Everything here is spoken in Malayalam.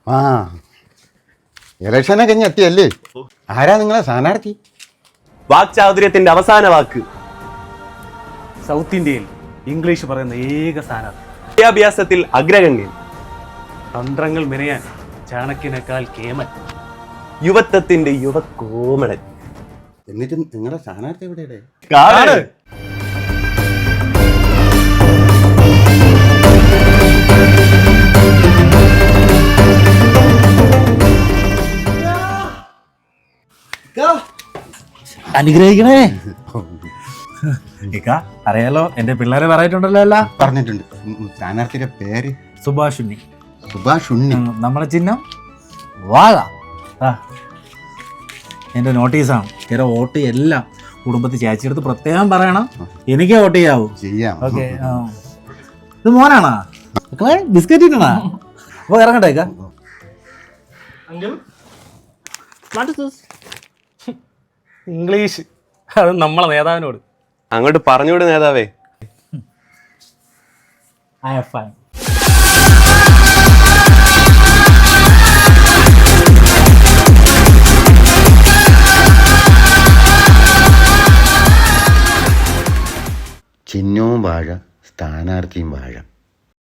ആ ഇലക്ഷനൊക്കെ എത്തിയല്ലേ? ആരാ നിങ്ങളെ സ്ഥാനാർത്ഥി? വാക്ചാതുര്യത്തിന്റെ അവസാന വാക്ക്. സൗത്ത് ഇന്ത്യയിൽ ഇംഗ്ലീഷ് പറയുന്ന ഏക സ്ഥാനാർത്ഥി. വിദ്യാഭ്യാസത്തിൽ അഗ്രഗണ്യൻ. തന്ത്രങ്ങൾ മെനയാൻ ചാണക്യനേക്കാൾ കേമൻ. യുവത്വത്തിന്റെ യുവകോമളൻ. എന്നിട്ട് നിങ്ങളുടെ സ്ഥാനാർത്ഥി എവിടെയുടെ? കാട്. അനുഗ്രഹിക്കണേ. അറിയാലോ, എന്റെ പിള്ളേരെ പറഞ്ഞിട്ടുണ്ടല്ലോ അല്ല. പറഞ്ഞിട്ടുണ്ട്. സ്ഥാനാർത്ഥിയുടെ പേര് സുഭാഷ് ഉണ്ണി. സുഭാഷ് ഉണ്ണി. നമ്മുടെ ചിഹ്നം വാഴ. എന്റെ നോട്ടീസാണ്. എന്റെ വോട്ട് എല്ലാം കുടുംബത്തിൽ ചേച്ചിയെടുത്ത് പ്രത്യേകം പറയണം, എനിക്ക് വോട്ട് ചെയ്യാവൂ. ചെയ്യാം. ഓക്കെ. ഇത് മോനാണാ? ബിസ്ക്കറ്റ് ഇട്ടണാ? അപ്പൊ ഇറങ്ങട്ടേക്ക. ഇംഗ്ലീഷ് അത് നമ്മളെ നേതാവിനോട്. അങ്ങോട്ട് പറഞ്ഞുവിട് നേതാവേ. I am fine. ചിഹ്നവും വാഴ, സ്ഥാനാർത്ഥിയും വാഴ.